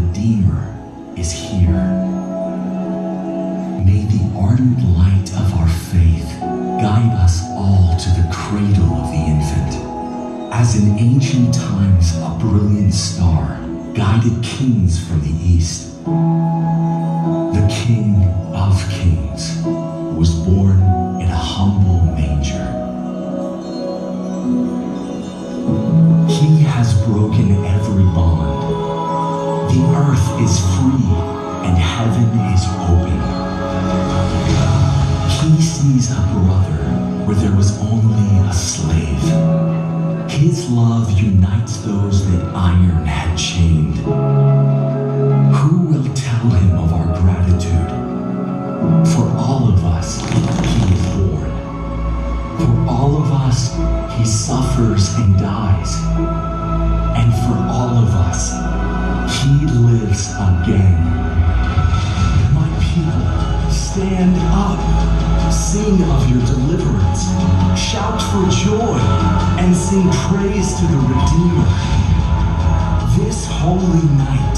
Redeemer is here. May the ardent light of our faith guide us all to the cradle of the infant, as in ancient times a brilliant star guided kings from the east. The King of Kings was born in a humble manger. He has broken every bond. The earth is free and heaven is open. He sees a brother where there was only a slave. His love unites those that iron had chained. Who will tell him of our gratitude? For all of us, he is born. For all of us, he suffers and dies. And for all of us, he lives again. My people, stand up. Sing of your deliverance. Shout for joy and sing praise to the Redeemer. This holy night,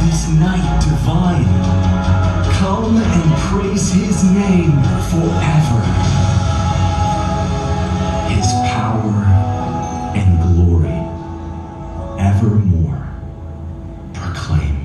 this night divine, come and praise his name forever. His power and glory evermore proclaim.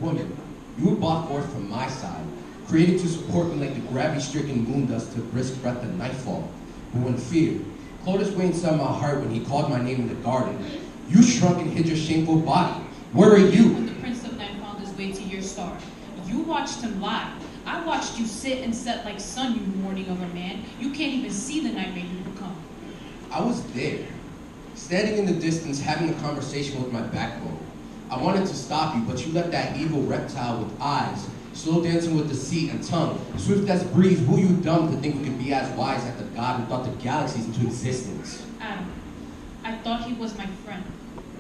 Woman, you were brought forth from my side, created to support me like the gravity-stricken moon does to brisk breath at nightfall. But when fear clawed its way inside my heart when he called my name in the garden, you shrunk and hid your shameful body. Where are you? When the Prince of Night found his way to your star, you watched him lie. I watched you sit and set like sun, you morning of a man. You can't even see the nightmare you become. I was there, standing in the distance, having a conversation with my backbone. I wanted to stop you, but you let that evil reptile with eyes, slow dancing with deceit and tongue, swift as breeze, woo you dumb to think we could be as wise as the God who thought the galaxies into existence. Adam, I thought he was my friend.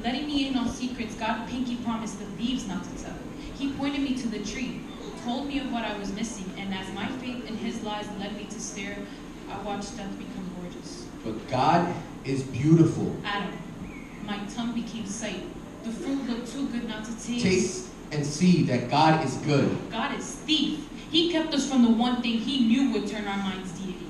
Letting me in on secrets God pinky promised the thieves not to tell. He pointed me to the tree, told me of what I was missing, and as my faith in his lies led me to stare, I watched death become gorgeous. But God is beautiful. Adam, my tongue became sight. The fruit looked too good not to taste. Taste and see that God is good. God is thief. He kept us from the one thing he knew would turn our minds deity.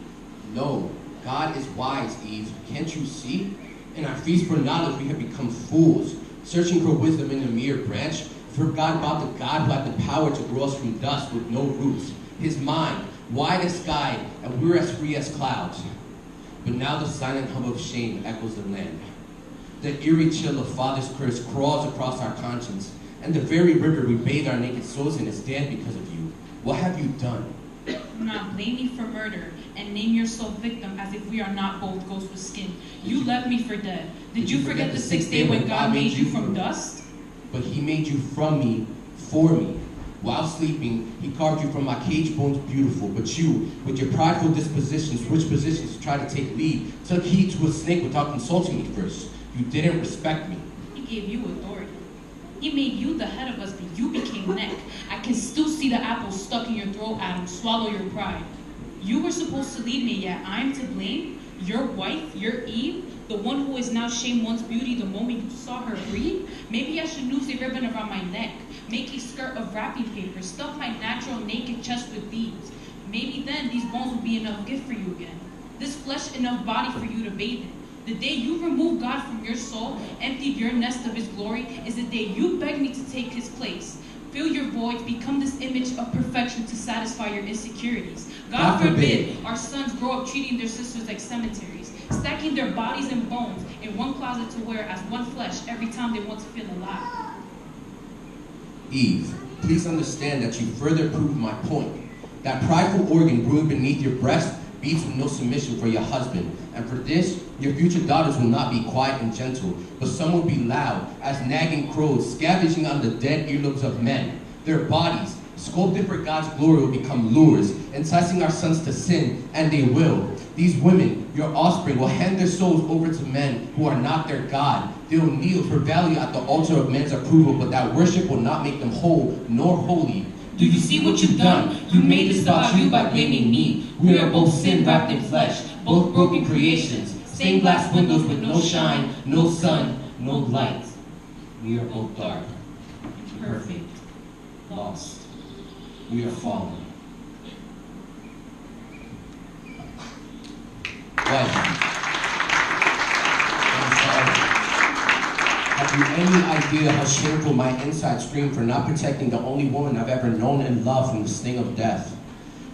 No, God is wise, Eve. Can't you see? In our feast for knowledge, we have become fools, searching for wisdom in a mere branch. Forgot about the God who had the power to grow us from dust with no roots. His mind, wide as sky, and we're as free as clouds. But now the silent hum of shame echoes the land. The eerie chill of Father's curse crawls across our conscience, and the very river we bathe our naked souls in is dead because of you. What have you done? Do not blame me for murder and name yourself victim as if we are not both ghosts with skin. You left me for dead. Did you forget the sixth day when God made you from dust? But he made you from me, for me. While sleeping, he carved you from my cage bones beautiful, but you, with your prideful disposition, switched positions to try to take lead, took heed to a snake without consulting me first. You didn't respect me. He gave you authority. He made you the head of us, but you became neck. I can still see the apple stuck in your throat, Adam. Swallow your pride. You were supposed to lead me, yet I am to blame? Your wife, your Eve, the one who is now shamed one's beauty the moment you saw her breathe? Maybe I should noose a ribbon around my neck, make a skirt of wrapping paper, stuff my natural naked chest with beads. Maybe then these bones will be enough gift for you again. This flesh enough body for you to bathe in. The day you remove God from your soul, emptied your nest of his glory, is the day you beg me to take his place. Fill your voids, become this image of perfection to satisfy your insecurities. God forbid our sons grow up treating their sisters like cemeteries, stacking their bodies and bones in one closet to wear as one flesh every time they want to feel alive. Eve, please understand that you further prove my point. That prideful organ brewing beneath your breast beats with no submission for your husband. And for this, your future daughters will not be quiet and gentle, but some will be loud as nagging crows scavenging on the dead earlobes of men. Their bodies, sculpted for God's glory, will become lures, enticing our sons to sin, and they will. These women, your offspring, will hand their souls over to men who are not their God. They will kneel for value at the altar of men's approval, but that worship will not make them whole nor holy. Do you see what you've done? You made this about you by blaming me. We are both sin wrapped in flesh, both broken creations. Stained glass windows with no shine, no sun, no light. We are both dark, perfect, lost. We are fallen. What? I'm sorry. Have you any idea how shameful my insides scream for not protecting the only woman I've ever known and loved from the sting of death?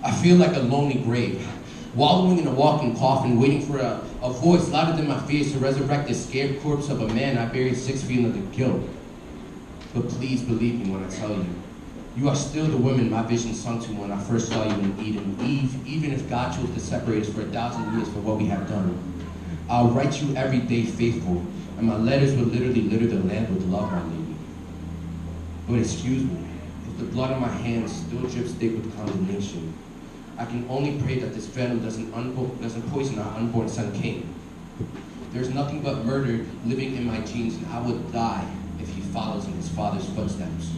I feel like a lonely grave, wallowing in a walking coffin, waiting for a voice louder than my fears to resurrect the scared corpse of a man I buried 6 feet under the guilt. But please believe me when I tell you, you are still the woman my vision sung to when I first saw you in Eden. Eve, even if God chose to separate us for 1,000 years for what we have done. I'll write you every day faithful, and my letters will literally litter the land with love, my lady. But excuse me, if the blood on my hands still drips thick with condemnation, I can only pray that this venom doesn't poison our unborn son Cain. There's nothing but murder living in my genes, and I would die if he follows in his father's footsteps.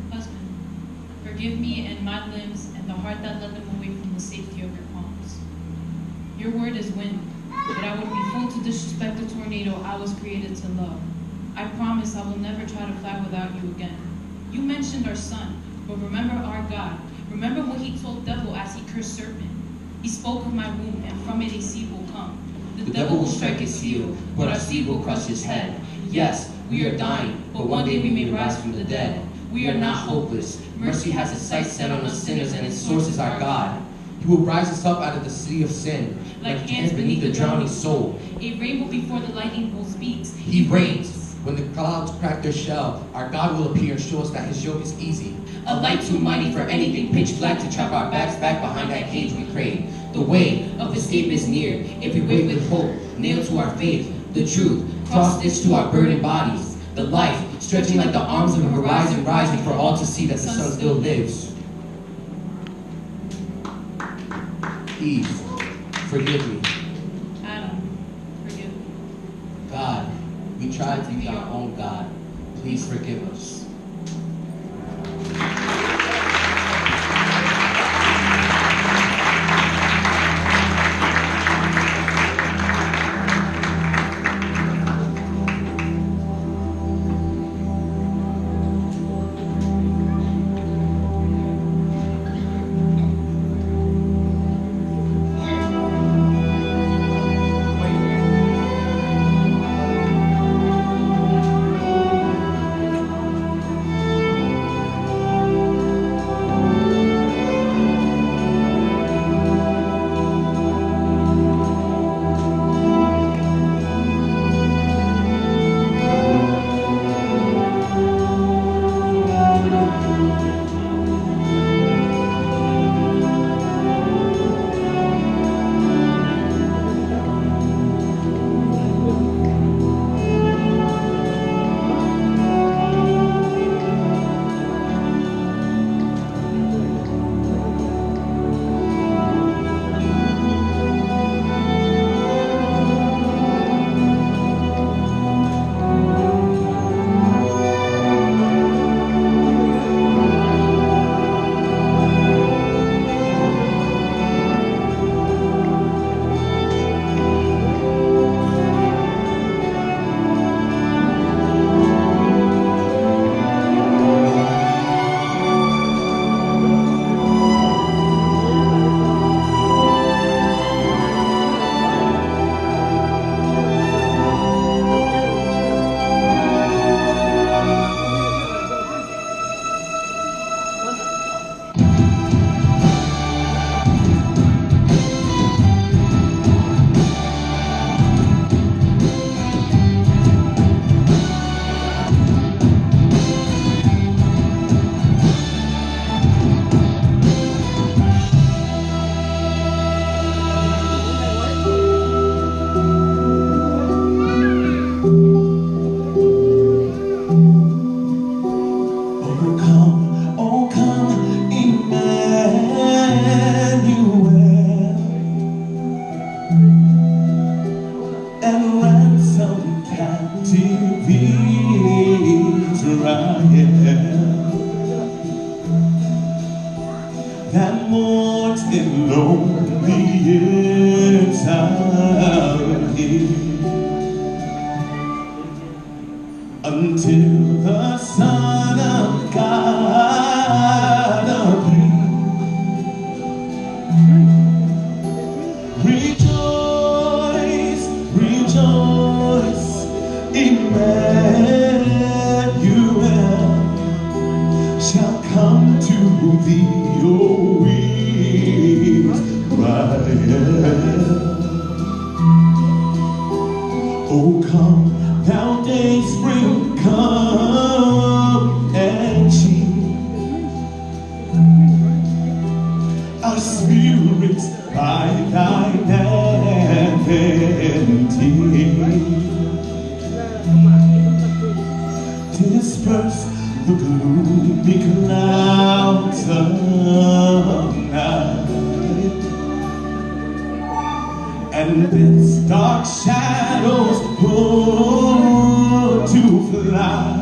Husband, forgive me and my limbs and the heart that led them away from the safety of your palms. Your word is wind, but I would be fool to disrespect the tornado I was created to love. I promise I will never try to fly without you again. You mentioned our son, but remember our God. Remember what he told devil as he cursed serpent. He spoke of my womb, and from it a seed will come. The devil will strike his heel, but our seed will crush his head. Yes, we are dying, but one day we may rise from the dead. We are not hopeless. Mercy has its sights set on us sinners, and its source is our God. He will rise us up out of the sea of sin, Like hands beneath the drowning soul. A rainbow before the lightning bolt speaks. He reigns. When the clouds crack their shell, our God will appear and show us that his yoke is easy. A light too mighty for anything pitch black to trap our backs back behind that cage we crave. The way of escape is near, if we wait with hope, nailed to our faith. The truth, cross-stitched to our burdened bodies. The life, stretching like the arms of a horizon, rising for all to see that the sun still lives. Eve, forgive me. Adam, forgive me. God, we tried to be our own God. Please forgive us. until the Son of God appears. Rejoice, rejoice, Emmanuel shall come to thee, O Israel. Oh, come, thou day spring, come and cheer our spirits by thine advent. Disperse the gloomy clouds of night, and its dark shadows put to flight.